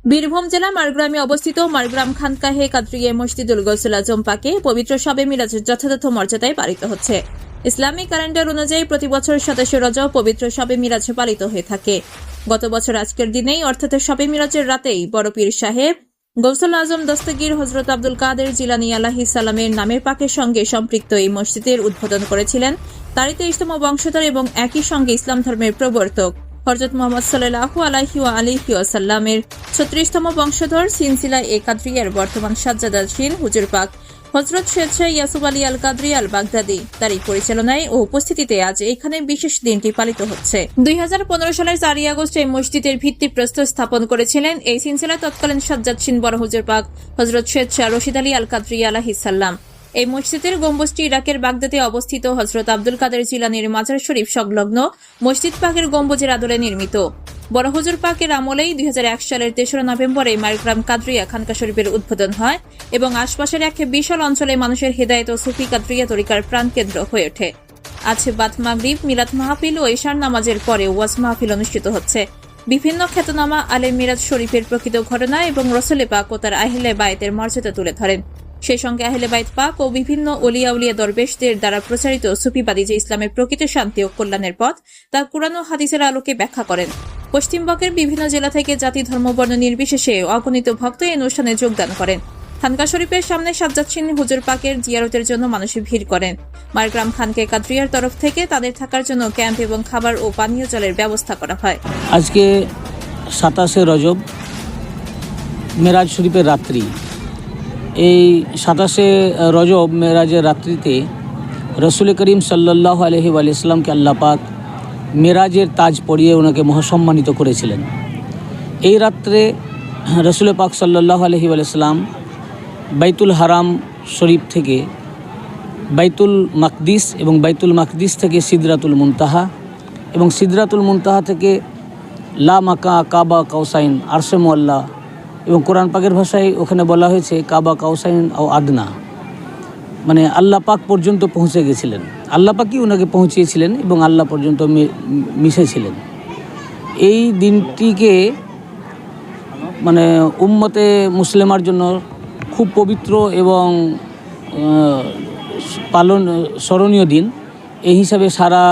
বীরভূম জেলা মারগ্রামে অবস্থিত মারগ্রাম খানকাহে কাদরিয়া মসজিদুল গৌসুল আজম পাকে পবিত্র শবে মিরাজ যথাযথ মর্যাদায় পালিত হচ্ছে। ইসলামিক ক্যালেন্ডার অনুযায়ী প্রতি বছর 27 রজব পবিত্র শবে মিরাজ পালিত হয়ে থাকে। গত বছর আজকের দিনেই অর্থাৎ শবে মিরাজের রাতেই বড় পীর সাহেব গৌসুল আজম দস্তগীর হযরত আব্দুল কাদের জিলানী আলাইহিস সালামের নামের পাকের সঙ্গে সম্পৃক্ত এই মসজিদের উদ্বোধন করেছিলেন তারই 23তম বংশধর এবং একই সঙ্গে ইসলাম ধর্মের প্রবর্তক হযরত মুহাম্মদ সাল্লাল্লাহু আলাইহি ওয়া সাল্লামের 36তম বংশধর সিলসিলা এ কাদরিয়ার বর্তমান সাজ্জাদাশীন হুজুর পাক হযরত শেখ ইয়াসুব আলী আল কাদরি আল বাগদাদি। তারই পরিচালনায় ও উপস্থিতিতে আজ এখানে বিশেষ দিনটি পালিত হচ্ছে। 2015 সালের 4 আগস্ট এই মসজিদের ভিত্তিপ্রস্তর স্থাপন করেছিলেন এই সিলসিলা তৎকালীন সাজ্জাদশীন বড় হুজুর পাক হযরত শেখ রশিদ আলী আল কাদরি আলাইহিস সালাম। এই মসজিদের গম্বুজটি ইরাকের বাগদাদে অবস্থিত হযরত আব্দুল কাদের জিলানীর মাজার শরীফ সংলগ্ন মসজিদ পাকের গম্বুজের আদলে নির্মিত। বড় হুজুর পাকের আমলেই 2001 সালের 3রা নভেম্বরে মারগ্রাম কাদরিয়া খানকা শরীফের উদ্বোধন হয় এবং আশপাশের এক বিশাল অঞ্চলে মানুষের হেদায়েত ও সুফি কাদরিয়া তরিকার প্রাণকেন্দ্র হয়ে ওঠে। আজ বাদ মাগরিব, মিলাদ মাহফিল ও ইশার নামাজের পরে ওয়াজ মাহফিল অনুষ্ঠিত হচ্ছে। বিভিন্ন খ্যাতনামা আলেম মিরাজ শরীফের প্রকৃত ঘটনা এবং রসুল পাক ও তার আহলে বায়তের মর্যাদা তুলে ধরেন। সেই সঙ্গে আহলে বাইত পাক ও বিভিন্ন ওলিয়া উলিয়া দরবেশদের দ্বারা প্রচারিত সুফিবাদী যে ইসলামের প্রকৃত শান্তি ও কল্যাণের পথ তা কুরআন ও হাদিসের আলোকে ব্যাখ্যা করেন। পশ্চিমবঙ্গের বিভিন্ন জেলা থেকে জাতি ধর্ম বর্ণ নির্বিশেষে অগণিত ভক্ত এই অনুষ্ঠানে যোগদান করেন। খানকা শরীফের সামনে সাজ্জাদশীন হুজুর পাকের জিয়ারতের জন্য মানুষ ভিড় করেন। মারগ্রাম খানকে কাদরিয়ার তরফ থেকে তাদের থাকার জন্য ক্যাম্প এবং খাবার ও পানীয় জলের ব্যবস্থা করা হয়। আজকে 27 রজব মেরাজ শরীফের রাত্রি। এই 27 রজব মেরাজের রাত্রিতে রসুল করিম সাল্লাল্লাহু আলাইহি ওয়াসাল্লামকে আল্লাহ পাক মেরাজের তাজ পরিয়ে ওনাকে মহাসম্মানিত করেছিলেন। এই রাত্রে রসুল পাক সাল্লাল্লাহু আলাইহি ওয়াসাল্লাম বাইতুল হারাম শরীফ থেকে বাইতুল মাকদিস এবং বাইতুল মাকদিস থেকে সিদরাতুল মুনতাহা এবং সিদরাতুল মুনতাহা থেকে লা মাকা কাবা কাউসাইন আরশে মুআল্লা এবং কোরআন পাকের ভাষায় ওখানে বলা হয়েছে কাবা কাউসাইন ও আদনা, মানে আল্লাহ পাক পর্যন্ত পৌঁছে গেছিলেন। আল্লাহ পাকই ওনাকে পৌঁছিয়েছিলেন এবং আল্লাহ পর্যন্ত মিশেছিলেন। এই দিনটিকে মানে উম্মতে মুসলিমার জন্য খুব পবিত্র এবং স্মরণীয় দিন। এই হিসাবে সারা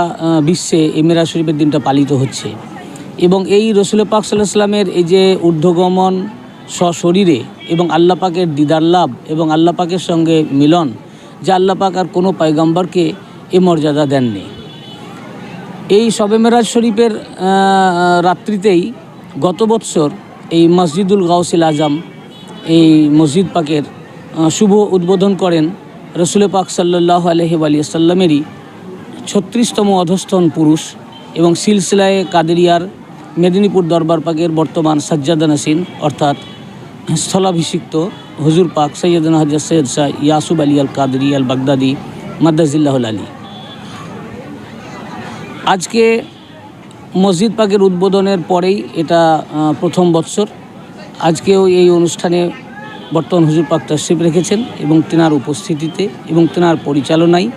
বিশ্বে এই মেরাজ শরীফের দিনটা পালিত হচ্ছে এবং এই রসুল পাক সাল্লাল্লাহু আলাইহি ওয়াসাল্লামের এই যে ঊর্ধ্বগমন সশরীরে এবং আল্লাহ পাকের দিদার লাভ এবং আল্লাহ পাকের সঙ্গে মিলন, যা আল্লাহ পাক আর কোনো পয়গম্বরকে এ মর্যাদা দেননি। এই শবে মেরাজ শরীফের রাত্রিতেই গত বৎসর এই মসজিদুল গাউসুল আজম এই মসজিদ পাকের শুভ উদ্বোধন করেন রসুল পাক সাল্লাল্লাহু আলাইহি ওয়াসাল্লামেরই 36তম অধস্থন পুরুষ এবং সিলসিলায়ে কাদেরিয়ার মেদিনীপুর দরবার পাকের বর্তমান সাজ্জাদানশীন অর্থাৎ স্থলাভিষিক্ত হুজুর পাক সৈয়দনা হযরত সৈয়দ শাহ ইয়াসুব আলী আল কাদরি আল বাগদাদি মাদ্দাজিল্লাহুল আলী। আজকে মসজিদ পাকের উদ্বোধনের পরেই এটা প্রথম বৎসর। আজকেও এই অনুষ্ঠানে বর্তমান হুজুর পাক তাশরিফ রেখেছেন এবং তেনার উপস্থিতিতে এবং তেনার পরিচালনায়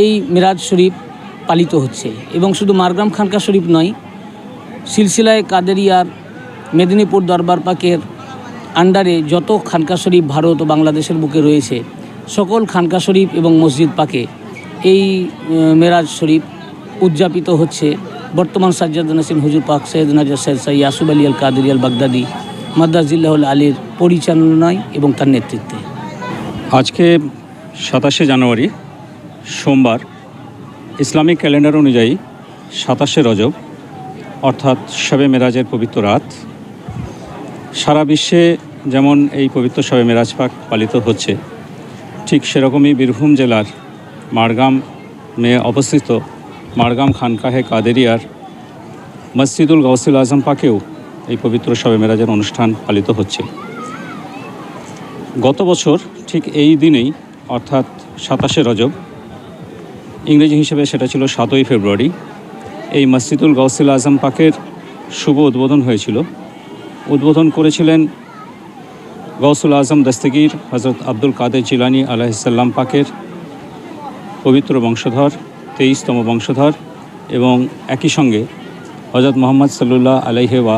এই মিরাজ শরীফ পালিত হচ্ছে এবং শুধু মারগ্রাম খানকা শরীফ নয়, সিলসিলায়ে কাদেরিয়ার মেদিনীপুর দরবার পাকের আন্ডারে যত খানকা শরীফ ভারত ও বাংলাদেশের বুকে রয়েছে সকল খানকা শরীফ এবং মসজিদ পাকে এই মেরাজ শরীফ উদযাপিত হচ্ছে বর্তমান সাজ্জাদানশীন হুজুর পাক সৈয়দনা সৈয়দ শাহ ইয়াসুব আলী আল কাদরি আল বাগদাদি মাদ্দাজিল্লাহুল আলীর পরিচালনায় এবং তার নেতৃত্বে। আজকে 27 জানুয়ারি সোমবার ইসলামিক ক্যালেন্ডার অনুযায়ী 27 রজব অর্থাৎ শবে মেরাজের পবিত্র রাত। সারা বিশ্বে যেমন এই পবিত্র শবে মেরাজ পাক পালিত হচ্ছে, ঠিক সেরকমই বীরভূম জেলার মারগ্রামে অবস্থিত মারগ্রাম খানকাহে কাদেরিয়ার মসজিদুল গাউসুল আজম পাকেও এই পবিত্র শবে মেরাজের অনুষ্ঠান পালিত হচ্ছে। গত বছর ঠিক এই দিনেই অর্থাৎ 27 রজব, ইংরেজি হিসেবে সেটা ছিল 7ই ফেব্রুয়ারি, এই মসজিদুল গাউসুল আজম পাকের শুভ উদ্বোধন হয়েছিল। উদ্বোধন করেছিলেন গাউসুল আজম দস্তগীর হযরত আব্দুল কাদের জিলানী আলাইহিস সালাম পাকের পবিত্র বংশধর 23তম বংশধর এবং একই সঙ্গে হযরত মুহাম্মদ সাল্লাল্লাহু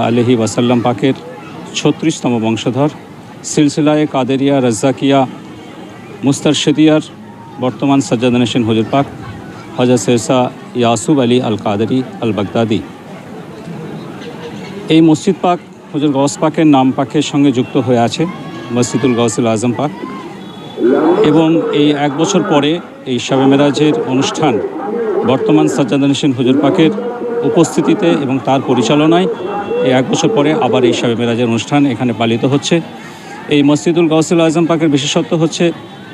আলাইহি ওয়াসাল্লাম পাকের 36তম বংশধর, সিলসিলায়ে কাদেরিয়া রাজ্জাকিয়া মুস্তারশিদিয়ার বর্তমান সাজ্জাদ নশীন হুজুর পাক হযরত শেরশাহ ইয়াসুব আলী আল কাদেরি আল বাগদাদি। এই মসজিদ পাক হুজুর গৌস পাকের নাম পাকের সঙ্গে যুক্ত হয়ে আছে মসজিদুল গৌসুল আজম পাক, এবং এই 1 বছর পরে এই শবে মেরাজের অনুষ্ঠান বর্তমান সাজ্জাদ নশীন হুজুর পাকের উপস্থিতিতে এবং তার পরিচালনায় এই 1 বছর পরে আবার এই শবে মেরাজের অনুষ্ঠান এখানে পালিত হচ্ছে। এই মসজিদুল গৌসুল আজম পাকের বিশেষত্ব হচ্ছে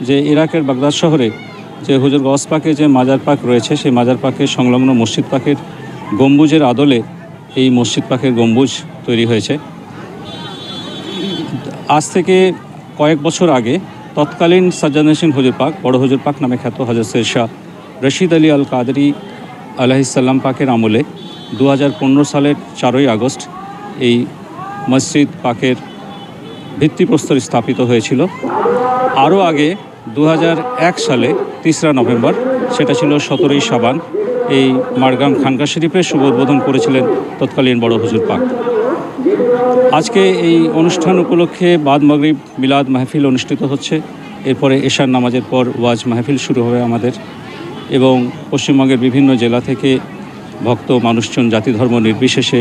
যে ইরাকের বাগদাদ শহরে যে হুজুর গৌস পাকে যে মাজার পাক রয়েছে, সেই মাজার পাকের সংলগ্ন মসজিদ পাকের গম্বুজের আদলে এই মসজিদ পাকের গম্বুজ তৈরি হয়েছে। আজ থেকে কয়েক বছর আগে তৎকালীন সাজ্জাদ নশীন হুজুর পাক, বড় হুজুর পাক নামে খ্যাত হযরত শেরশাহ রশিদ আলী আল কাদেরি আলাইহিসসালাম পাকের আমলে 2015 সালের 4ই আগস্ট এই মসজিদ পাকের ভিত্তিপ্রস্তর স্থাপিত হয়েছিল। আরও আগে 2001 সালে 3রা নভেম্বর, সেটা ছিল 17ই শাবান, এই মাড়গ্রাম খানকা শরীফের শুভ উদ্বোধন করেছিলেন তৎকালীন বড় হুজুর পাক। আজকে এই অনুষ্ঠান উপলক্ষে বাদ মাগরিব মিলাদ মাহফিল অনুষ্ঠিত হচ্ছে। এরপরে এশার নামাজের পর ওয়াজ মাহফিল শুরু হবে আমাদের, এবং পশ্চিমবঙ্গের বিভিন্ন জেলা থেকে ভক্ত মানুষজন জাতি ধর্ম নির্বিশেষে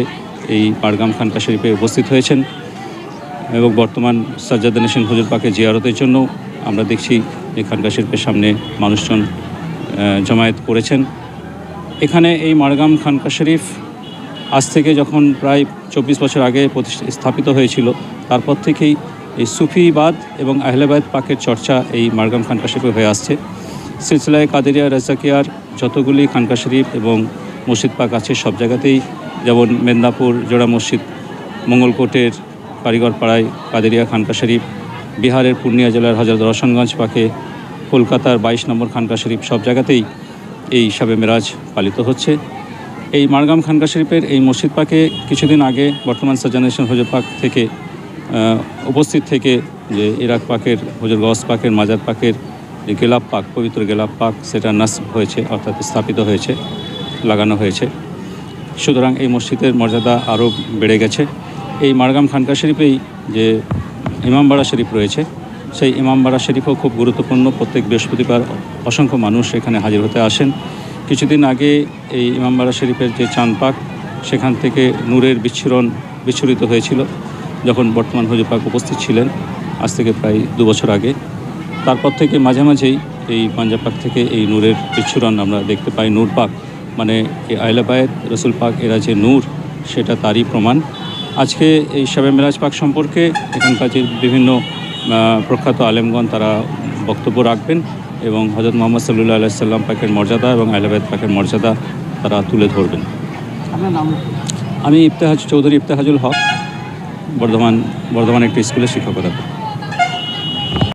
এই মাড়গ্রাম খানকা শরীফে উপস্থিত হয়েছেন, এবং বর্তমান সাজ্জাদ নশীন হুজুর পাকে জিয়ারতের জন্য আমরা দেখছি এই খানকা শরীফের সামনে মানুষজন জমায়েত করেছেন। এখানে এই মাড়গ্রাম খানকা শরীফ আজ থেকে যখন প্রায় 24 বছর আগে স্থাপিত হয়েছিল, তারপর থেকেই এই সুফিবাদ এবং আহলে বায়ত পাকের চর্চা এই মাড়গ্রাম খানকা শরীফে হয়ে আসছে। সিলসিলায়ে কাদেরিয়া রাজ্জাকিয়ার যতগুলি খানকা শরীফ এবং মসজিদ পাক আছে, সব জায়গাতেই, যেমন মেদিনীপুর জোড়া মসজিদ, মঙ্গলকোটের কারিগর পাড়ায় কাদেরিয়া খানকা শরীফ, বিহারের পূর্ণিয়া জেলার হযরত রওশনগঞ্জ পাকে, কলকাতার 22 নম্বর খানকা শরীফ, সব জায়গাতেই এই শবে মেরাজ পালিত হচ্ছে। এই মাড়গ্রাম খানকা শরীফের এই মসজিদ পাকে কিছুদিন আগে বর্তমান সাজ্জাদ নশীন হুজুর পাক থেকে উপস্থিত থেকে যে ইরাক পাকের হুজুর গৌস পাকের মাজার পাকের যে গেলাপ পাক, পবিত্র গেলাপ পাক, সেটা নাসব হয়েছে, অর্থাৎ স্থাপিত হয়েছে, লাগানো হয়েছে। সুতরাং এই মসজিদের মর্যাদা আরও বেড়ে গেছে। এই মাড়গ্রাম খানকা শরীফেই যে ইমামবাড়া শরীফ রয়েছে, সেই ইমামবাড়া শরীফও খুব গুরুত্বপূর্ণ। প্রত্যেক বৃহস্পতিবার অসংখ্য মানুষ এখানে হাজির হতে আসেন। কিছুদিন আগে এই ইমামবাড়া শরীফের যে চাঁদ পাক, সেখান থেকে নূরের বিচ্ছুরিত হয়েছিল, যখন বর্তমান হুজুর পাক উপস্থিত ছিলেন, আজ থেকে প্রায় 2 বছর আগে। তারপর থেকে মাঝে মাঝেই এই পাঞ্জাব পাক থেকে এই নূরের বিচ্ছুরণ আমরা দেখতে পাই। নূর পাক মানে এই আহলে বায়ত রসুল পাক এরা যে নূর, সেটা তারই প্রমাণ। আজকে এই শবে মেরাজ পাক সম্পর্কে এখানকার যে বিভিন্ন প্রখ্যাত আলেমগণ তারা বক্তব্য রাখবেন, এবং হযরত মুহাম্মদ সাল্লাল্লাহু আলাইহি সাল্লাম পাকের মর্যাদা এবং আহলে বায়ত পাকের মর্যাদা তারা তুলে ধরবেন। আমি চৌধুরী ইফতেহাজুল হক, বর্ধমান একটি স্কুলে শিক্ষকতা করি।